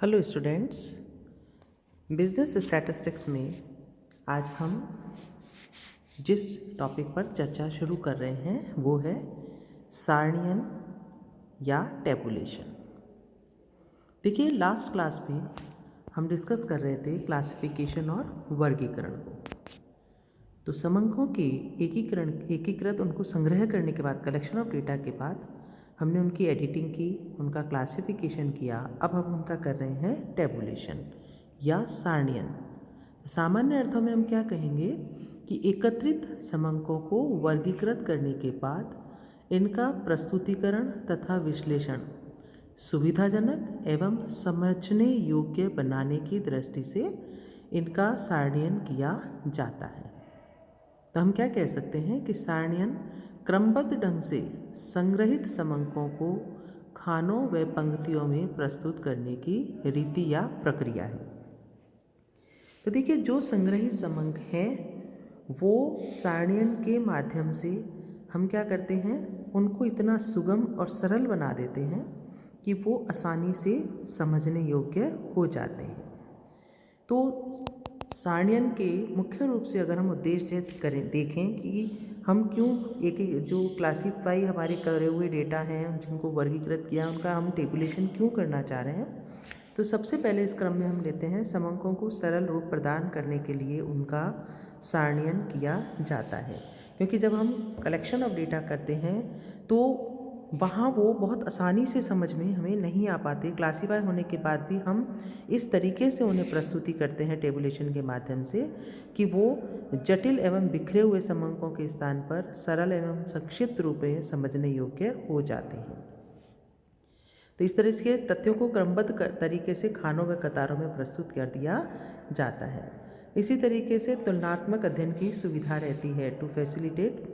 Hello students, business statistics में आज हम जिस टॉपिक पर चर्चा शुरू कर रहे हैं वो है सारणियन या टेबुलेशन। देखिए, लास्ट क्लास में हम डिस्कस कर रहे थे क्लासिफिकेशन और वर्गीकरण को। तो समंकों के एकीकृत उनको संग्रह करने के बाद, कलेक्शन ऑफ डेटा के बाद हमने उनकी एडिटिंग की, उनका क्लासिफिकेशन किया। अब हम उनका कर रहे हैं टेबुलेशन या सारणियन। सामान्य अर्थों में हम क्या कहेंगे कि एकत्रित समंकों को वर्गीकृत करने के बाद इनका प्रस्तुतिकरण तथा विश्लेषण सुविधाजनक एवं समझने योग्य बनाने की दृष्टि से इनका सारणियन किया जाता है। तो हम क्या कह सकते हैं कि सारणियन क्रमबद्ध ढंग से संग्रहित समंकों को खानों व पंक्तियों में प्रस्तुत करने की रीति या प्रक्रिया है। तो देखिए, जो संग्रहित समंक है वो सारणियन के माध्यम से हम क्या करते हैं, उनको इतना सुगम और सरल बना देते हैं कि वो आसानी से समझने योग्य हो जाते हैं। तो सारणियन के मुख्य रूप से अगर हम उद्देश्य देखें कि हम क्यों एक जो क्लासीफाई हमारे करे हुए डेटा हैं, जिनको वर्गीकृत किया, उनका हम टेबुलेशन क्यों करना चाह रहे हैं, तो सबसे पहले इस क्रम में हम लेते हैं समंकों को सरल रूप प्रदान करने के लिए उनका सारणियन किया जाता है। क्योंकि जब हम कलेक्शन ऑफ डेटा करते हैं तो वहाँ वो बहुत आसानी से समझ में हमें नहीं आ पाते। क्लासीफाई होने के बाद भी हम इस तरीके से उन्हें प्रस्तुति करते हैं टेबुलेशन के माध्यम से कि वो जटिल एवं बिखरे हुए समंकों के स्थान पर सरल एवं संक्षिप्त रूप में समझने योग्य हो जाते हैं। तो इस तरह के तथ्यों को क्रमबद्ध तरीके से खानों व कतारों में प्रस्तुत कर दिया जाता है। इसी तरीके से तुलनात्मक अध्ययन की सुविधा रहती है टू फैसिलिटेट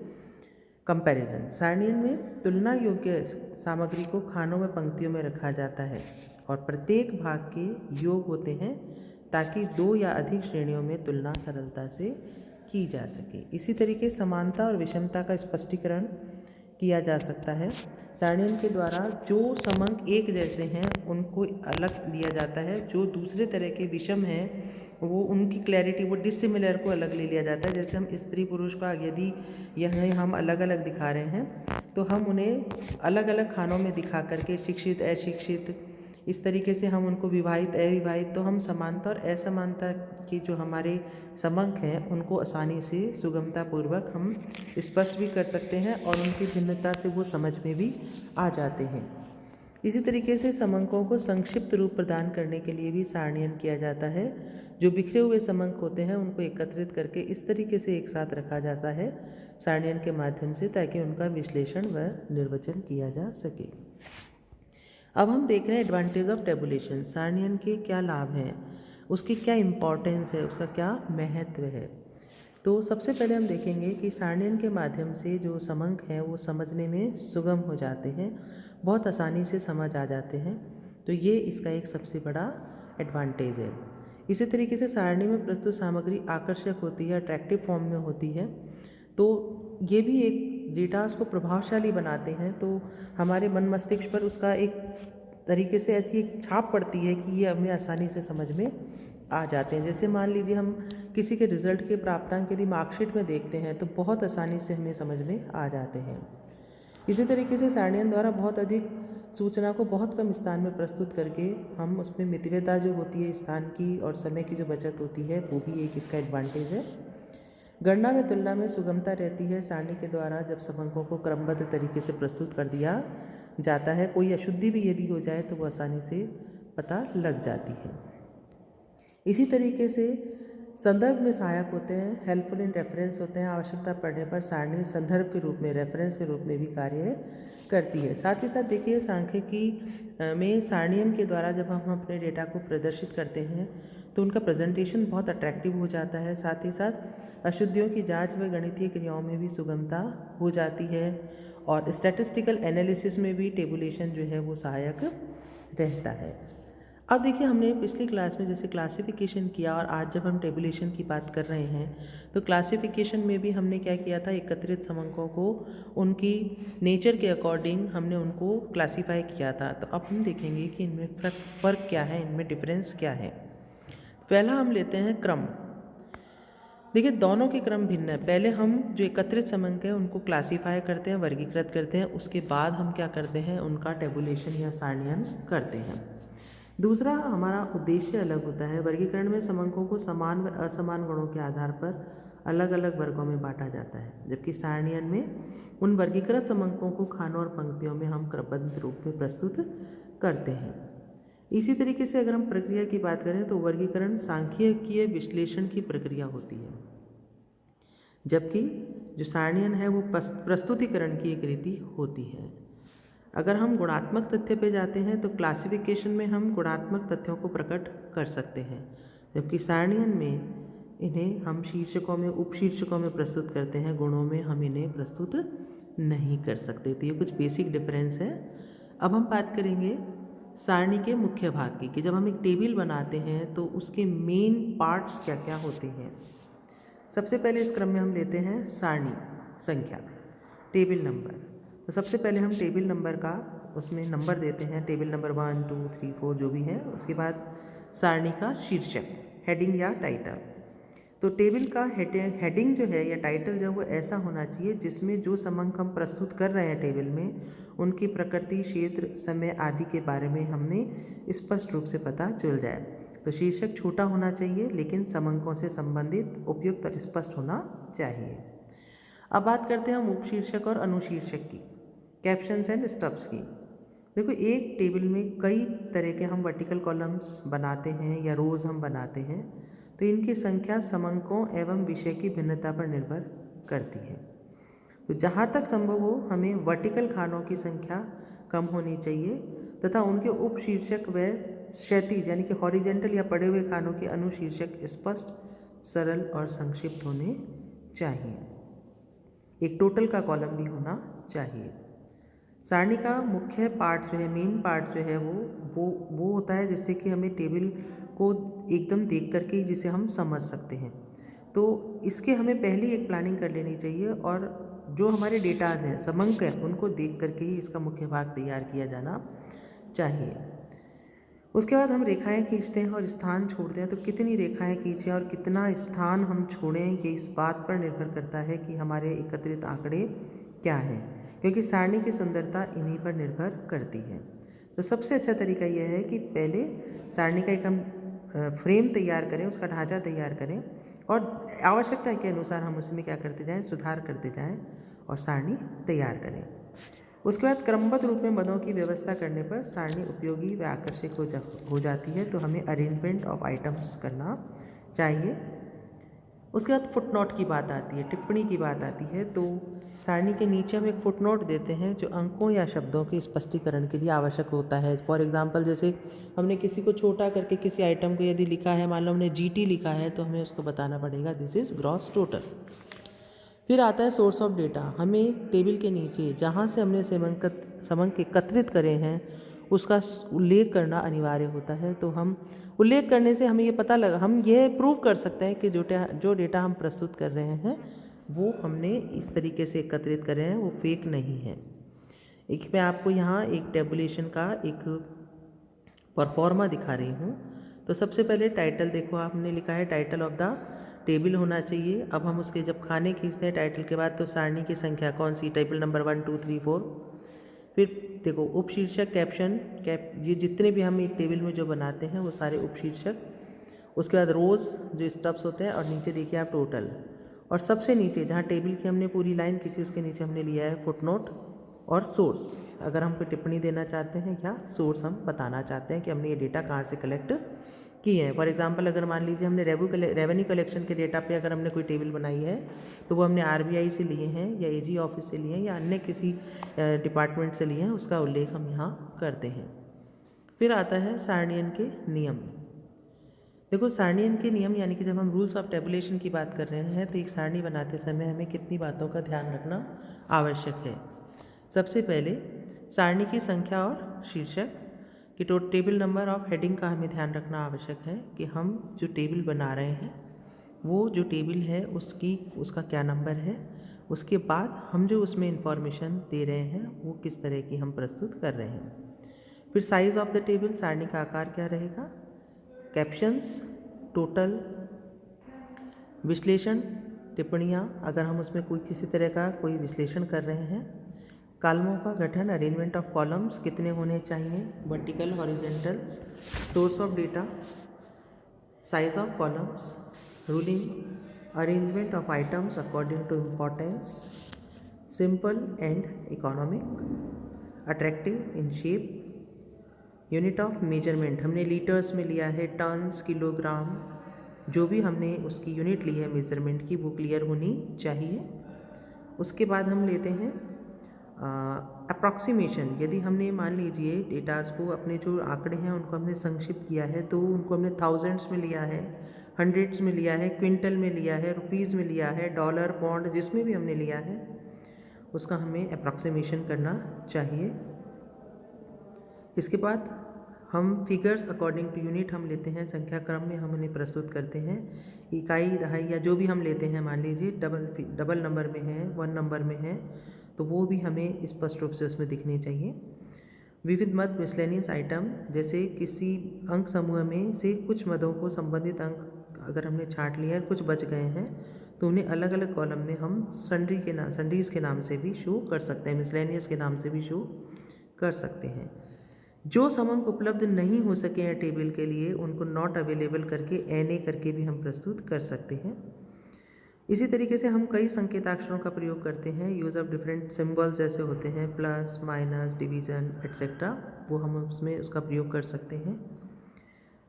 कंपैरिजन। सारणियन में तुलना योग्य सामग्री को खानों व पंक्तियों में रखा जाता है और प्रत्येक भाग के योग होते हैं ताकि दो या अधिक श्रेणियों में तुलना सरलता से की जा सके। इसी तरीके समानता और विषमता का स्पष्टीकरण किया जा सकता है। सारणियन के द्वारा जो समंक एक जैसे हैं उनको अलग लिया जाता है, जो दूसरे तरह के विषम हैं वो उनकी क्लैरिटी, वो डिसिमिलर को अलग ले लिया जाता है। जैसे हम स्त्री पुरुष का यदि यह हम अलग अलग दिखा रहे हैं तो हम उन्हें अलग अलग खानों में दिखा करके शिक्षित अशिक्षित इस तरीके से हम उनको विवाहित अविवाहित, तो हम समानता और असमानता की जो हमारे समंक हैं उनको आसानी से सुगमतापूर्वक हम स्पष्ट भी कर सकते हैं और उनकी भिन्नता से वो समझ में भी आ जाते हैं। इसी तरीके से समंकों को संक्षिप्त रूप प्रदान करने के लिए भी सारणियन किया जाता है। जो बिखरे हुए समंक होते हैं उनको एकत्रित करके इस तरीके से एक साथ रखा जाता है सारणियन के माध्यम से, ताकि उनका विश्लेषण व निर्वचन किया जा सके। अब हम देख रहे हैं एडवांटेज ऑफ टेबुलेशन। सारणियन के क्या लाभ हैं, उसकी क्या इम्पोर्टेंस है, उसका क्या महत्व है। तो सबसे पहले हम देखेंगे कि सारणियन के माध्यम से जो समंक हैं वो समझने में सुगम हो जाते हैं, बहुत आसानी से समझ आ जाते हैं। तो ये इसका एक सबसे बड़ा एडवांटेज है। इसी तरीके से सारणी में प्रस्तुत सामग्री आकर्षक होती है, अट्रैक्टिव फॉर्म में होती है, तो ये भी एक डेटास को प्रभावशाली बनाते हैं। तो हमारे मन मस्तिष्क पर उसका एक तरीके से ऐसी एक छाप पड़ती है कि ये हमें आसानी से समझ में आ जाते हैं। जैसे मान लीजिए हम किसी के रिजल्ट के प्राप्तांक यदि मार्कशीट में देखते हैं तो बहुत आसानी से हमें समझ में आ जाते हैं। इसी तरीके से सारणियन द्वारा बहुत अधिक सूचना को बहुत कम स्थान में प्रस्तुत करके हम उसमें मितव्यता जो होती है स्थान की और समय की जो बचत होती है वो भी एक इसका एडवांटेज है। गणना में तुलना में सुगमता रहती है सारणी के द्वारा जब समंकों को क्रमबद्ध तरीके से प्रस्तुत कर दिया जाता है। कोई अशुद्धि भी यदि हो जाए तो वो आसानी से पता लग जाती है। इसी तरीके से संदर्भ में सहायक होते हैं, हेल्पफुल इन रेफरेंस होते हैं। आवश्यकता पड़ने पर सारणी संदर्भ के रूप में, रेफरेंस के रूप में भी कार्य करती है। साथ ही साथ देखिए, सांख्यिकी में सारणियन के द्वारा जब हम अपने डेटा को प्रदर्शित करते हैं तो उनका प्रेजेंटेशन बहुत अट्रैक्टिव हो जाता है। साथ ही साथ अशुद्धियों की जांच व गणितीय क्रियाओं में भी सुगमता हो जाती है और स्टैटिस्टिकल एनालिसिस में भी टेबुलेशन जो है वो सहायक रहता है। अब देखिए, हमने पिछली क्लास में जैसे क्लासिफिकेशन किया और आज जब हम टेबुलेशन की बात कर रहे हैं तो क्लासिफिकेशन में भी हमने क्या किया था, एकत्रित समंकों को उनकी नेचर के अकॉर्डिंग हमने उनको क्लासीफाई किया था। तो अब हम देखेंगे कि इनमें फ़र्क क्या है, इनमें डिफरेंस क्या है। पहला हम लेते हैं क्रम। देखिए, दोनों के क्रम भिन्न है। पहले हम जो एकत्रित समंक है उनको क्लासीफाई करते हैं, वर्गीकृत करते हैं, उसके बाद हम क्या करते हैं, उनका टेबुलेशन या सारणीयन करते हैं। दूसरा हमारा उद्देश्य अलग होता है। वर्गीकरण में समंकों को समान व असमान गुणों के आधार पर अलग अलग वर्गों में बांटा जाता है, जबकि सारणीयन में उन वर्गीकृत समंकों को खानों और पंक्तियों में हम क्रमबद्ध रूप में प्रस्तुत करते हैं। इसी तरीके से अगर हम प्रक्रिया की बात करें तो वर्गीकरण सांख्यिकीय विश्लेषण की प्रक्रिया होती है, जबकि जो सारणीयन है वो प्रस्तुतिकरण की एक रीति होती है। अगर हम गुणात्मक तथ्य पे जाते हैं तो क्लासिफिकेशन में हम गुणात्मक तथ्यों को प्रकट कर सकते हैं, जबकि सारणीयन में इन्हें हम शीर्षकों में, उपशीर्षकों में प्रस्तुत करते हैं, गुणों में हम इन्हें प्रस्तुत नहीं कर सकते। तो ये कुछ बेसिक डिफरेंस है। अब हम बात करेंगे सारणी के मुख्य भाग की, कि जब हम एक टेबल बनाते हैं तो उसके मेन पार्ट्स क्या क्या होते हैं। सबसे पहले इस क्रम में हम लेते हैं सारणी संख्या, टेबल नंबर। तो सबसे पहले हम टेबल नंबर का उसमें नंबर देते हैं, टेबल नंबर 1, 2, 3, 4 जो भी है। उसके बाद सारणी का शीर्षक, हेडिंग या टाइटल। तो टेबल का हेडिंग जो है या टाइटल जो है वो ऐसा होना चाहिए जिसमें जो समंक हम प्रस्तुत कर रहे हैं टेबल में, उनकी प्रकृति, क्षेत्र, समय आदि के बारे में हमने स्पष्ट रूप से पता चल जाए। तो शीर्षक छोटा होना चाहिए लेकिन समंकों से संबंधित, उपयुक्त और स्पष्ट होना चाहिए। अब बात करते हैं हम उपशीर्षक और अनुशीर्षक की, कैप्शंस एंड स्टब्स की। देखो, एक टेबल में कई तरह के हम वर्टिकल कॉलम्स बनाते हैं या रोज हम बनाते हैं, तो इनकी संख्या समंकों एवं विषय की भिन्नता पर निर्भर करती है। तो जहाँ तक संभव हो हमें वर्टिकल खानों की संख्या कम होनी चाहिए तथा उनके उपशीर्षक व क्षैतिज यानी कि हॉरिजेंटल या पड़े हुए खानों के अनुशीर्षक स्पष्ट, सरल और संक्षिप्त होने चाहिए। एक टोटल का कॉलम भी होना चाहिए। सारणी का मुख्य पार्ट जो है, मेन पार्ट जो है वो होता है जिससे कि हमें टेबल को एकदम देख करके जिसे हम समझ सकते हैं। तो इसके हमें पहले एक प्लानिंग कर लेनी चाहिए और जो हमारे डेटा हैं, समंक हैं, उनको देख करके ही इसका मुख्य भाग तैयार किया जाना चाहिए। उसके बाद हम रेखाएं खींचते हैं और स्थान छोड़ते हैं। तो कितनी रेखाएं खींचें और कितना स्थान हम छोड़ें, ये इस बात पर निर्भर करता है कि हमारे एकत्रित आंकड़े क्या हैं, क्योंकि सारणी की सुंदरता इन्हीं पर निर्भर करती है। तो सबसे अच्छा तरीका यह है कि पहले सारणी का एक हम फ्रेम तैयार करें, उसका ढांचा तैयार करें और आवश्यकता के अनुसार हम उसमें क्या करते जाएं, सुधार करते जाएं और सारणी तैयार करें। उसके बाद क्रमबद्ध रूप में मदों की व्यवस्था करने पर सारणी उपयोगी व आकर्षक हो जाती है। तो हमें अरेंजमेंट ऑफ आइटम्स करना चाहिए। उसके बाद फुटनोट की बात आती है, टिप्पणी की बात आती है। तो सारणी के नीचे हम एक फुटनोट देते हैं जो अंकों या शब्दों के स्पष्टीकरण के लिए आवश्यक होता है। फॉर एग्जांपल, जैसे हमने किसी को छोटा करके किसी आइटम को यदि लिखा है, मान लो हमने GT लिखा है, तो हमें उसको बताना पड़ेगा दिस इज़ ग्रॉस टोटल। फिर आता है सोर्स ऑफ डेटा। हमें टेबल के नीचे जहाँ से हमने समंक एकत्रित करे हैं उसका उल्लेख करना अनिवार्य होता है। तो हम उल्लेख करने से हमें ये पता लगा, हम ये प्रूव कर सकते हैं कि जो डेटा हम प्रस्तुत कर रहे हैं वो हमने इस तरीके से एकत्रित करे हैं, वो फेक नहीं है। एक मैं आपको यहाँ एक टेबुलेशन का एक परफॉर्मा दिखा रही हूँ। तो सबसे पहले टाइटल देखो, आपने लिखा है टाइटल ऑफ द टेबल होना चाहिए। अब हम उसके जब खाने खींचते हैं टाइटल के बाद, तो सारणी की संख्या कौन सी, टेबल नंबर 1, 2, 3, 4। फिर देखो उपशीर्षक, कैप्शन, ये जितने भी हम एक टेबल में जो बनाते हैं वो सारे उपशीर्षक। उसके बाद रोज़ जो स्टब्स होते हैं और नीचे देखिए आप टोटल। और सबसे नीचे जहाँ टेबल की हमने पूरी लाइन खींची उसके नीचे हमने लिया है फुटनोट और सोर्स। अगर हम कोई टिप्पणी देना चाहते हैं या सोर्स हम बताना चाहते हैं कि हमने ये डेटा कहाँ से कलेक्ट किए हैं। फॉर एग्जांपल, अगर मान लीजिए हमने रेवेन्यू कलेक्शन के डेटा पे अगर हमने कोई टेबल बनाई है तो वो हमने RBI से लिए हैं या AG ऑफिस से लिए हैं या अन्य किसी डिपार्टमेंट से लिए हैं, उसका उल्लेख हम यहाँ करते हैं। फिर आता है सारणीयन के नियम। देखो, सारणीयन के नियम यानी कि जब हम रूल्स ऑफ टेबुलेशन की बात कर रहे हैं तो एक सारणी बनाते समय हमें कितनी बातों का ध्यान रखना आवश्यक है। सबसे पहले सारणी की संख्या और शीर्षक। कि तो टेबल नंबर ऑफ हेडिंग का हमें ध्यान रखना आवश्यक है कि हम जो टेबल बना रहे हैं वो जो टेबल है उसका क्या नंबर है, उसके बाद हम जो उसमें इंफॉर्मेशन दे रहे हैं वो किस तरह की हम प्रस्तुत कर रहे हैं। फिर साइज़ ऑफ द टेबल, सारणी का आकार क्या रहेगा, कैप्शंस, टोटल, विश्लेषण, टिप्पणियाँ अगर हम उसमें कोई किसी तरह का कोई विश्लेषण कर रहे हैं, कॉलमों का गठन, अरेंजमेंट ऑफ कॉलम्स कितने होने चाहिए, vertical, horizontal, source of data, size of columns, ruling, arrangement of items according to importance, simple and economic, attractive in shape, unit of measurement हमने लीटर्स में लिया है, टन्स, किलोग्राम, जो भी हमने उसकी यूनिट ली है मेज़रमेंट की वो क्लियर होनी चाहिए। उसके बाद हम लेते हैं अप्रॉक्सीमेशन। यदि हमने मान लीजिए डेटास को अपने जो आंकड़े हैं उनको हमने संक्षिप्त किया है तो उनको हमने थाउजेंड्स में लिया है, हंड्रेड्स में लिया है, क्विंटल में लिया है, रुपीज़ में लिया है, डॉलर, पौंड, जिसमें भी हमने लिया है उसका हमें अप्रॉक्सीमेशन करना चाहिए। इसके बाद हम फिगर्स अकॉर्डिंग टू यूनिट हम लेते हैं, संख्या क्रम में हम उन्हें प्रस्तुत करते हैं, इकाई, दहाई या जो भी हम लेते हैं, मान लीजिए डबल नंबर में है, 1 नंबर में है तो वो भी हमें स्पष्ट रूप से उसमें दिखनी चाहिए। विविध मद, मिसलेनियस आइटम, जैसे किसी अंक समूह में से कुछ मदों को संबंधित अंक अगर हमने छांट लिया है, कुछ बच गए हैं तो उन्हें अलग अलग कॉलम में हम सन्ड्रीज के नाम से भी शो कर सकते हैं, मिसलेनियस के नाम से भी शो कर सकते हैं। जो समंक उपलब्ध नहीं हो सके हैं टेबल के लिए उनको नॉट अवेलेबल करके NA करके भी हम प्रस्तुत कर सकते हैं। इसी तरीके से हम कई संकेताक्षरों का प्रयोग करते हैं, यूज़ ऑफ डिफरेंट सिंबल्स जैसे होते हैं प्लस, माइनस, डिवीज़न एट्सेट्रा, वो हम उसमें उसका प्रयोग कर सकते हैं।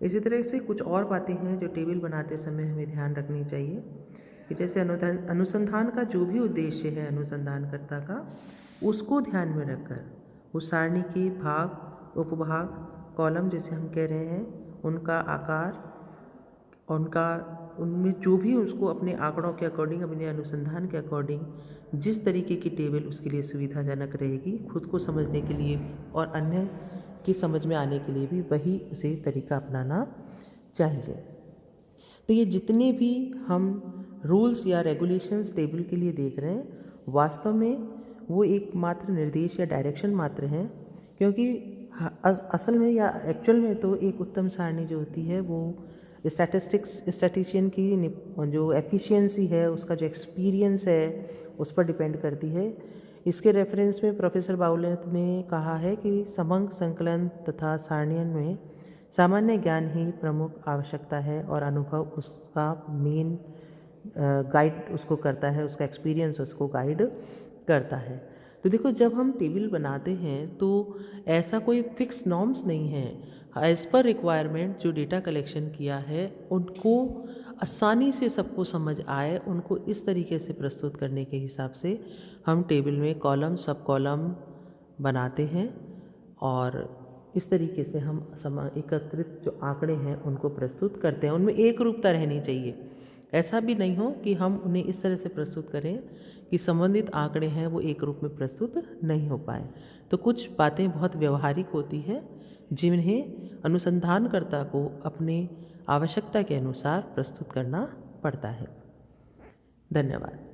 इसी तरह से कुछ और बातें हैं जो टेबल बनाते समय हमें ध्यान रखनी चाहिए कि जैसे अनुसंधान का जो भी उद्देश्य है अनुसंधानकर्ता का, उसको ध्यान में रखकर उस सारणी के भाग, उपभाग, कॉलम जिसे हम कह रहे हैं, उनका आकार, उनमें जो भी उसको अपने आंकड़ों के अकॉर्डिंग, अपने अनुसंधान के अकॉर्डिंग जिस तरीके की टेबल उसके लिए सुविधाजनक रहेगी, खुद को समझने के लिए और अन्य की समझ में आने के लिए भी वही उसे तरीका अपनाना चाहिए। तो ये जितने भी हम रूल्स या रेगुलेशंस टेबल के लिए देख रहे हैं वास्तव में वो एक मात्र निर्देश या डायरेक्शन मात्र है, क्योंकि असल में या एक्चुअल में तो एक उत्तम सारणी जो होती है वो स्टैटिस्टिशियन की जो एफिशिएंसी है, उसका जो एक्सपीरियंस है उस पर डिपेंड करती है। इसके रेफरेंस में प्रोफेसर बाउलेट ने कहा है कि समंक संकलन तथा सारणियन में सामान्य ज्ञान ही प्रमुख आवश्यकता है और अनुभव उसका मेन गाइड उसको करता है, उसका एक्सपीरियंस उसको गाइड करता है। तो देखो, जब हम टेबल बनाते हैं तो ऐसा कोई फिक्स नॉर्म्स नहीं है, एज़ पर रिक्वायरमेंट जो डेटा कलेक्शन किया है उनको आसानी से सबको समझ आए, उनको इस तरीके से प्रस्तुत करने के हिसाब से हम टेबल में कॉलम, सब कॉलम बनाते हैं और इस तरीके से हम एकत्रित जो आंकड़े हैं उनको प्रस्तुत करते हैं। उनमें एक रूपता रहनी चाहिए, ऐसा भी नहीं हो कि हम उन्हें इस तरह से प्रस्तुत करें कि संबंधित आंकड़े हैं वो एक रूप में प्रस्तुत नहीं हो पाए। तो कुछ बातें बहुत व्यवहारिक होती है जिन्हें अनुसंधानकर्ता को अपने आवश्यकता के अनुसार प्रस्तुत करना पड़ता है। धन्यवाद।